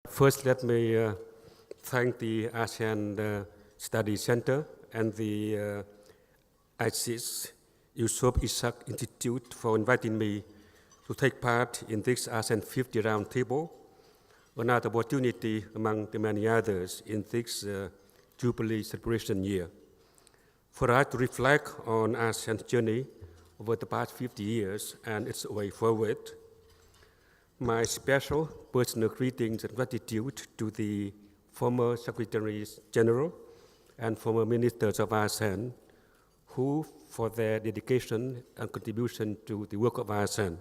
First, let me thank the ASEAN Study Center and the ISIS Yusof Ishak Institute for inviting me to take part in this ASEAN 50 Roundtable, another opportunity among the many others in this Jubilee celebration year, for us to reflect on ASEAN's journey over the past 50 years and its way forward. My special personal greetings and gratitude to the former Secretaries General and former ministers of ASEAN, who, for their dedication and contribution to the work of ASEAN,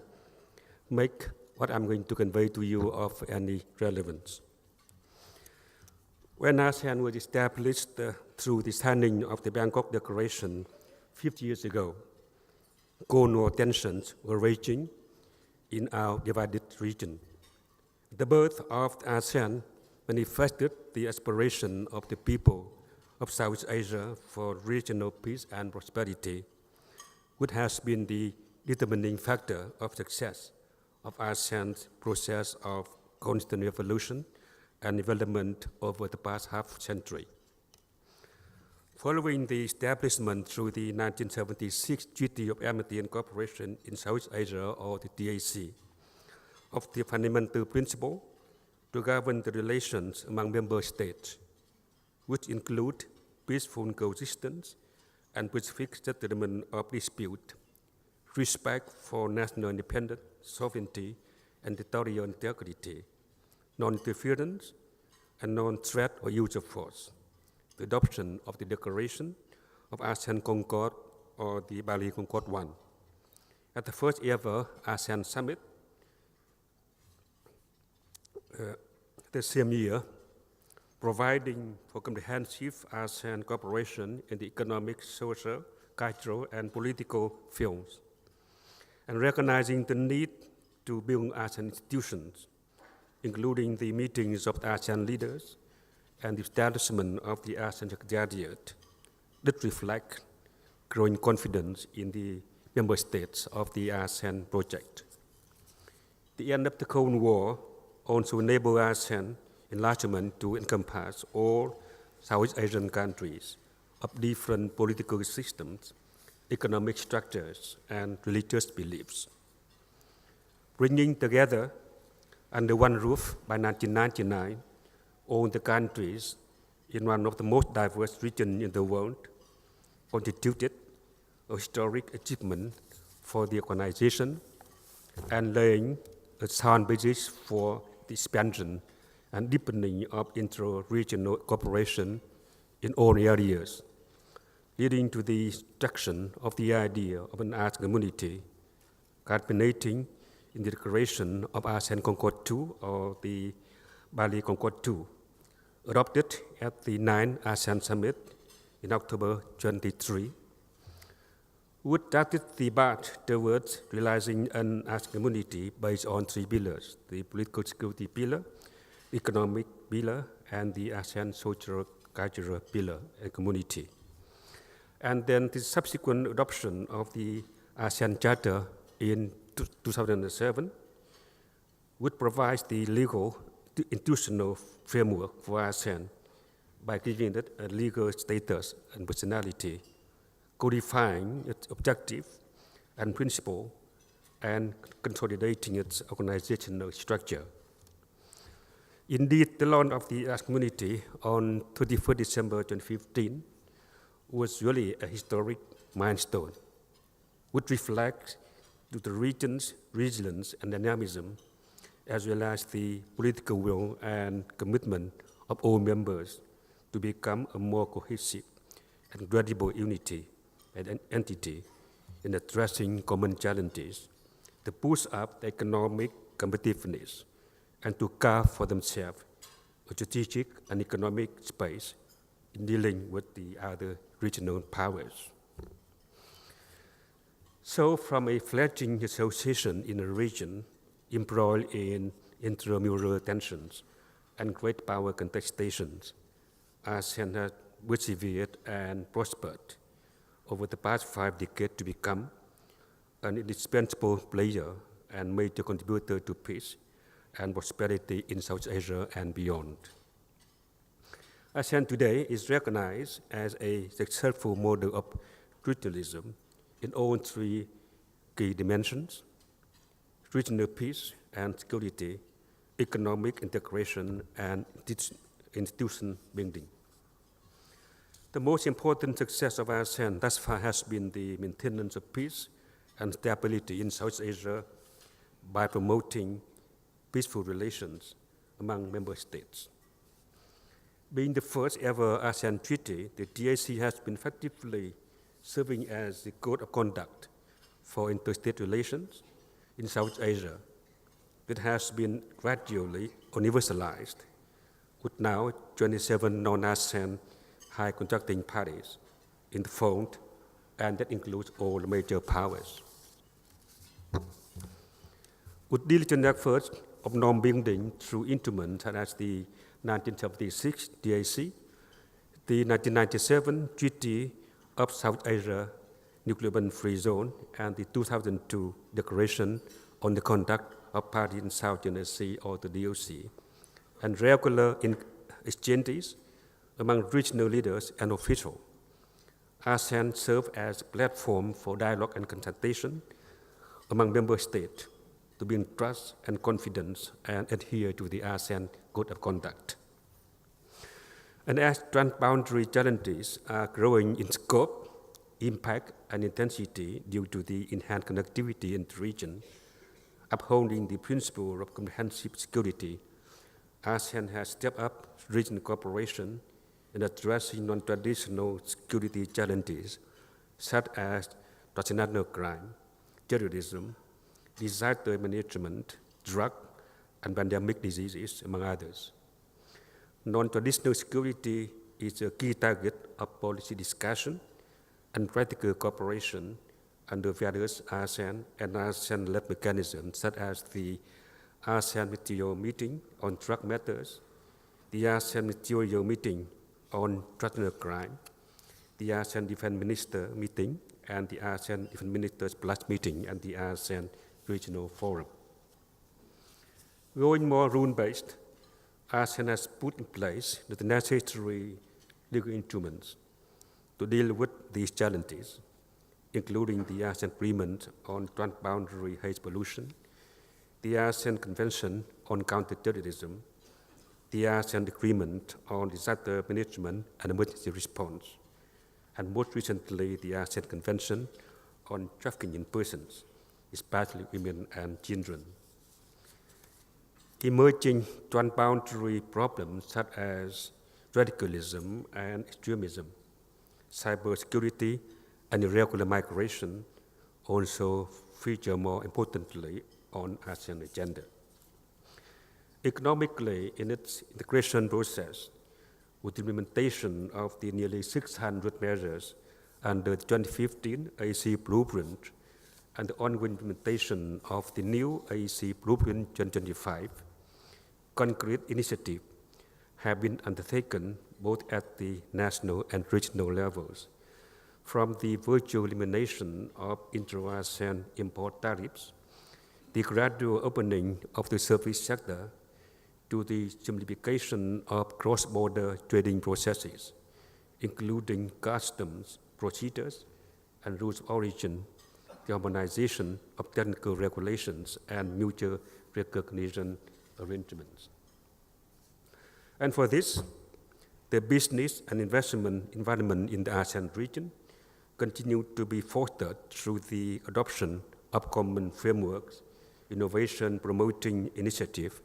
make what I'm going to convey to you of any relevance. When ASEAN was established through the signing of the Bangkok Declaration 50 years ago, Cold War tensions were raging in our divided region. The birth of ASEAN manifested the aspiration of the people of South Asia for regional peace and prosperity, which has been the determining factor of success of ASEAN's process of constant evolution and development over the past half-century. Following the establishment through the 1976 Treaty of Amity and Cooperation in South Asia, or the TAC, of the fundamental principle to govern the relations among member states, which include peaceful coexistence and pacific settlement of dispute, respect for national independence, sovereignty, and territorial integrity, non-interference, and non-threat or use of force. The adoption of the Declaration of ASEAN Concord, or the Bali Concord I, at the first ever ASEAN Summit the same year, providing for comprehensive ASEAN cooperation in the economic, social, cultural, and political fields, and recognizing the need to build ASEAN institutions, including the meetings of the ASEAN leaders and the establishment of the ASEAN Secretariat, that reflect growing confidence in the member states of the ASEAN project. The end of the Cold War also enabled ASEAN enlargement to encompass all South Asian countries of different political systems, economic structures, and religious beliefs. Bringing together under one roof by 1999, all the countries in one of the most diverse regions in the world constituted a historic achievement for the organization and laying a sound basis for the expansion and deepening of intra-regional cooperation in all areas, leading to the introduction of the idea of an ASEAN community, culminating in the Declaration of ASEAN Concord II, or the Bali Concord II, adopted at the 9th ASEAN Summit in October 23, which started the path towards realizing an ASEAN community based on three pillars: the political security pillar, economic pillar, and the ASEAN social cultural pillar and community. And then the subsequent adoption of the ASEAN Charter in 2007, which provides the legal institutional framework for ASEAN by giving it a legal status and personality, codifying its objective and principle, and consolidating its organizational structure. Indeed, the launch of the ASEAN community on 31st December 2015 was really a historic milestone, which reflects the region's resilience and dynamism, as well as the political will and commitment of all members to become a more cohesive and credible unity and an entity in addressing common challenges, to push up the economic competitiveness, and to carve for themselves a strategic and economic space in dealing with the other regional powers. So, from a fledgling association in a region embroiled in intramural tensions and great power contestations, ASEAN has persevered and prospered over the past 5 decades to become an indispensable player and major contributor to peace and prosperity in South Asia and beyond. ASEAN today is recognized as a successful model of regionalism in all three key dimensions: regional peace and security, economic integration, and institution building. The most important success of ASEAN thus far has been the maintenance of peace and stability in South Asia by promoting peaceful relations among member states. Being the first ever ASEAN treaty, the DAC has been effectively serving as the code of conduct for interstate relations in South Asia. It has been gradually universalized, with now 27 non-ASEAN high contracting parties in the fold, and that includes all major powers. With diligent efforts of norm building through instruments such as the 1976 DAC, the 1997 Treaty of South Asia Nuclear Weapon Free Zone, and the 2002 Declaration on the Conduct of Parties in South China Sea, or the DOC, and regular exchanges among regional leaders and officials. ASEAN serves as a platform for dialogue and consultation among member states to build trust and confidence and adhere to the ASEAN Code of Conduct. And as transboundary challenges are growing in scope, impact, and intensity due to the enhanced connectivity in the region, upholding the principle of comprehensive security, ASEAN has stepped up regional cooperation in addressing non-traditional security challenges such as transnational crime, terrorism, disaster management, drug and pandemic diseases, among others. Non-traditional security is a key target of policy discussion and practical cooperation under various ASEAN and ASEAN-led mechanisms such as the ASEAN Ministerial Meeting on Drug Matters, the ASEAN Ministerial Meeting on Transnational Crime, the ASEAN Defense Minister Meeting, and the ASEAN Defense Ministers Plus Meeting, and the ASEAN Regional Forum. Going more rule-based, ASEAN has put in place the necessary legal instruments to deal with these challenges, including the ASEAN Agreement on Transboundary Hate Pollution, the ASEAN Convention on Counterterrorism, the ASEAN Agreement on Disaster Management and Emergency Response, and most recently, the ASEAN Convention on Trafficking in Persons, especially women and children. Emerging transboundary problems such as radicalism and extremism, cybersecurity, and irregular migration also feature more importantly on ASEAN agenda. Economically, in its integration process, with the implementation of the nearly 600 measures under the 2015 AEC Blueprint and the ongoing implementation of the new AEC Blueprint 2025, concrete initiatives have been undertaken both at the national and regional levels, from the virtual elimination of intra-ASEAN import tariffs, the gradual opening of the service sector, to the simplification of cross-border trading processes, including customs procedures and rules of origin, the harmonization of technical regulations and mutual recognition arrangements. And for this, the business and investment environment in the ASEAN region continue to be fostered through the adoption of common frameworks, innovation promoting initiative,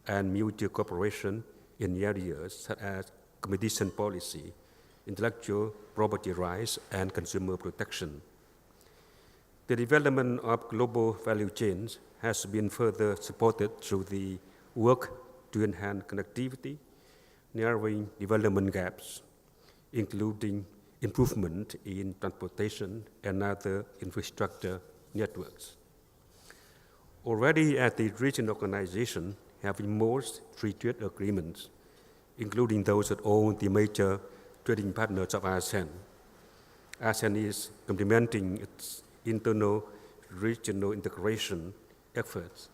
and mutual cooperation in areas such as competition policy, intellectual property rights, and consumer protection. The development of global value chains has been further supported through the work to enhance connectivity, narrowing development gaps, including improvement in transportation and other infrastructure networks. Already at the regional organization, having most free trade agreements, including those that own the major trading partners of ASEAN. ASEAN is complementing its internal regional integration efforts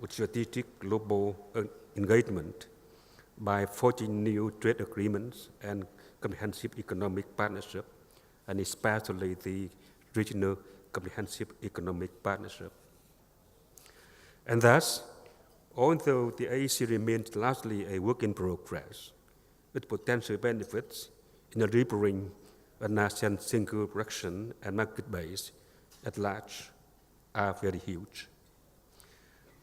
with strategic global engagement by forging new trade agreements and comprehensive economic partnership, and especially the regional comprehensive economic partnership. And thus, although the AEC remains largely a work in progress, its potential benefits in delivering an ASEAN single production and market base at large are very huge.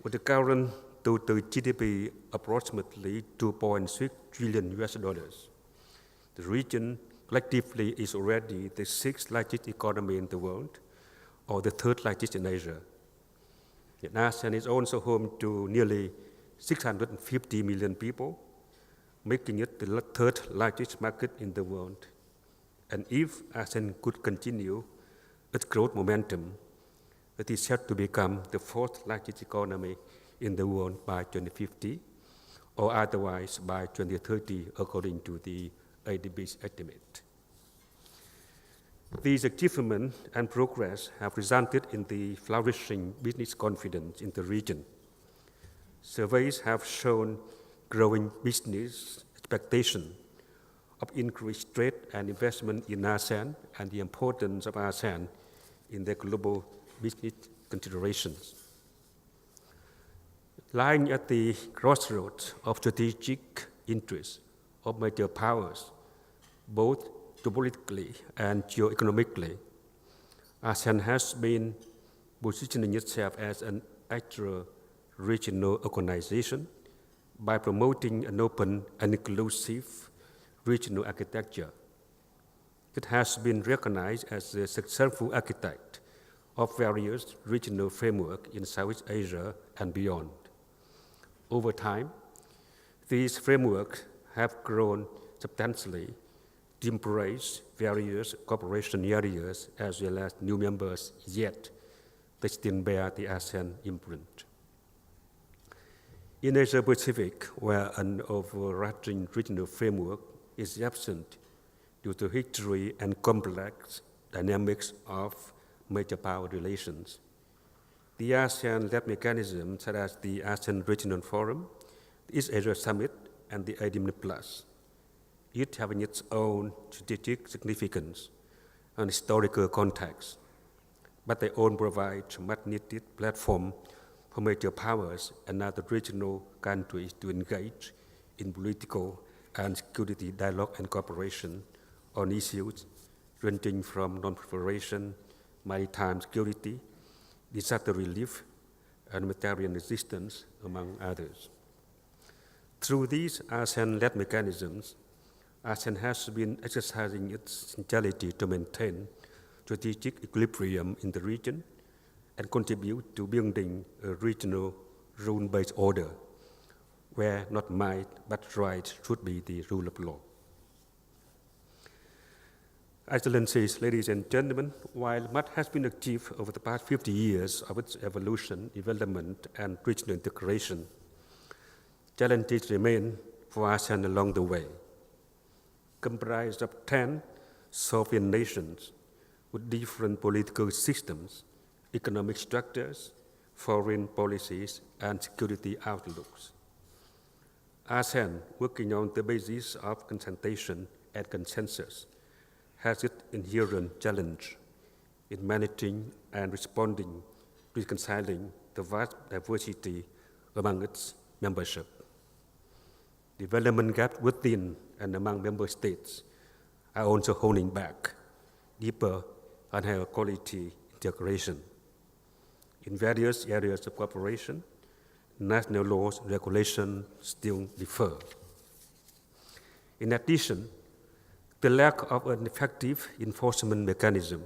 With the current total GDP approximately $2.6 trillion, the region collectively is already the sixth largest economy in the world, or the third largest in Asia. Yet ASEAN is also home to nearly 650 million people, making it the third largest market in the world. And if ASEAN could continue its growth momentum, it is set to become the fourth largest economy in the world by 2050, or otherwise by 2030, according to the ADB's estimate. These achievements and progress have resulted in the flourishing business confidence in the region. Surveys have shown growing business expectation of increased trade and investment in ASEAN and the importance of ASEAN in their global business considerations. Lying at the crossroads of strategic interests of major powers, both geopolitically and geoeconomically, ASEAN has been positioning itself as an actual regional organization by promoting an open and inclusive regional architecture. It has been recognized as a successful architect of various regional frameworks in Southeast Asia and beyond. Over time, these frameworks have grown substantially to embrace various cooperation areas as well as new members, yet they still bear the ASEAN imprint. In Asia Pacific, where an overarching regional framework is absent due to history and complex dynamics of major power relations, the ASEAN-led mechanisms such as the ASEAN Regional Forum, the East Asia Summit, and the ADB Plus, each having its own strategic significance and historical context, but they all provide a much-needed platform for major powers and other regional countries to engage in political and security dialogue and cooperation on issues ranging from non-proliferation, maritime security, disaster relief, and humanitarian assistance, among others. Through these ASEAN-led mechanisms, ASEAN has been exercising its centrality to maintain strategic equilibrium in the region and contribute to building a regional rule-based order where not might but right should be the rule of law. Excellencies, ladies and gentlemen, while much has been achieved over the past 50 years of its evolution, development, and regional integration, challenges remain for ASEAN along the way. Comprised of 10 sovereign nations with different political systems, economic structures, foreign policies, and security outlooks. ASEAN, working on the basis of consultation and consensus, has its inherent challenge in managing and responding to reconciling the vast diversity among its membership. Development gaps within and among member states are also holding back deeper and higher quality integration. In various areas of cooperation, national laws and regulations still differ. In addition, the lack of an effective enforcement mechanism,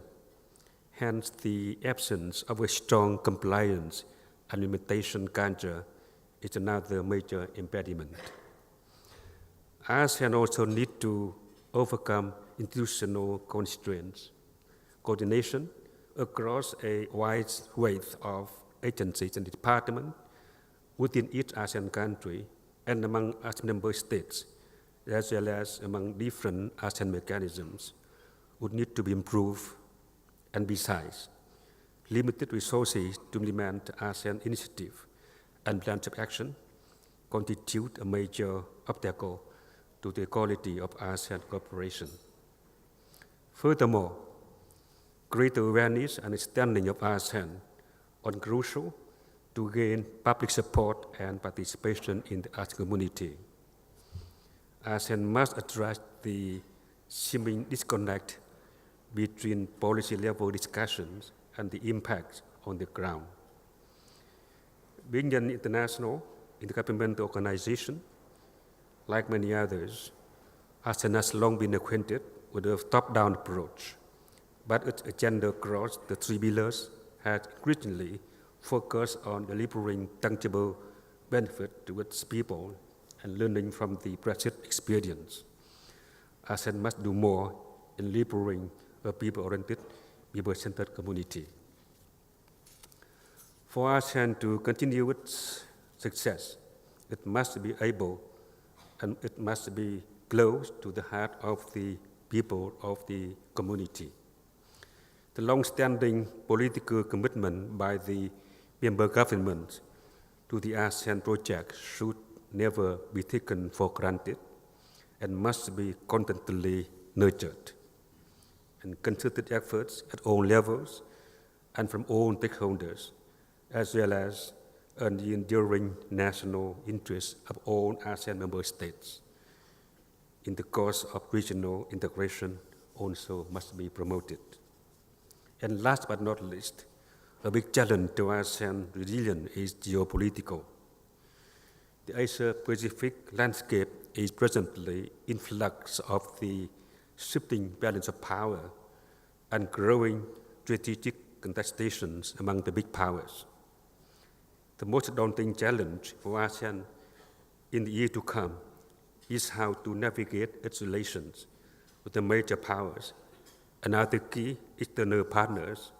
hence the absence of a strong compliance and implementation culture, is another major impediment. ASEAN also needs to overcome institutional constraints, coordination across a wide swathe of agencies and departments within each ASEAN country and among ASEAN member states, as well as among different ASEAN mechanisms, would need to be improved, and besides, limited resources to implement ASEAN initiatives and plans of action constitute a major obstacle to the quality of ASEAN cooperation. Furthermore, greater awareness and understanding of ASEAN are crucial to gain public support and participation in the ASEAN community. ASEAN must address the seeming disconnect between policy-level discussions and the impact on the ground. Being an international intergovernmental organization, like many others, ASEAN has long been acquainted with a top-down approach, but its agenda across the three pillars has increasingly focused on delivering tangible benefit to its people and learning from the Brexit experience. ASEAN must do more in delivering a people-oriented, people-centered community. For ASEAN to continue its success, it must be able and it must be close to the heart of the people of the community. The long-standing political commitment by the member governments to the ASEAN project should never be taken for granted and must be constantly nurtured. And concerted efforts at all levels and from all stakeholders, as well as an enduring national interest of all ASEAN member states in the course of regional integration also must be promoted. And last but not least, a big challenge to ASEAN resilience is geopolitical. The Asia-Pacific landscape is presently in flux of the shifting balance of power and growing strategic contestations among the big powers. The most daunting challenge for ASEAN in the year to come is how to navigate its relations with the major powers and other key external partners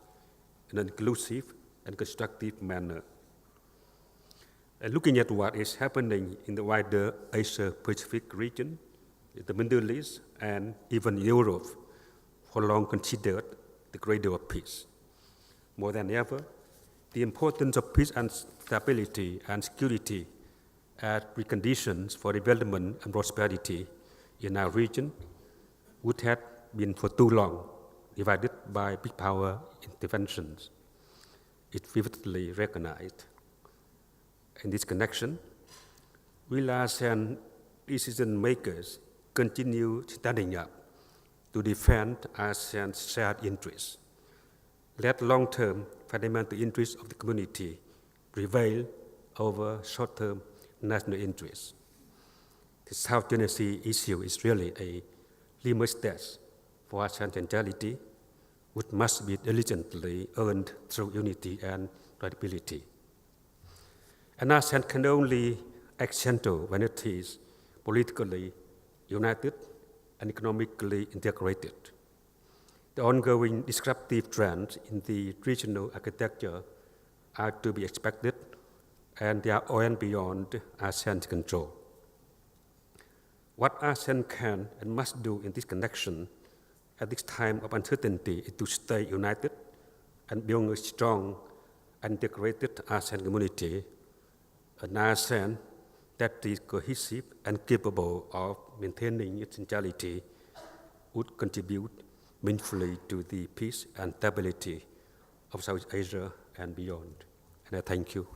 in an inclusive and constructive manner. And looking at what is happening in the wider Asia-Pacific region, the Middle East, and even Europe, for long considered the cradle of peace. More than ever, the importance of peace and stability and security as preconditions for development and prosperity in our region would have been for too long divided by big power interventions. It's vividly recognized. In this connection, will ASEAN decision makers continue standing up to defend ASEAN's shared interests? Let long-term fundamental interests of the community prevail over short-term national interests. The South China Sea issue is really a litmus test for ASEAN centrality, which must be diligently earned through unity and credibility. And ASEAN can only accentuate when it is politically united and economically integrated. The ongoing disruptive trends in the regional architecture are to be expected, and they are all and beyond ASEAN's control. What ASEAN can and must do in this connection at this time of uncertainty is to stay united and build a strong and integrated ASEAN community, an ASEAN that is cohesive and capable of maintaining its centrality would contribute meaningfully to the peace and stability of South Asia and beyond. And I thank you.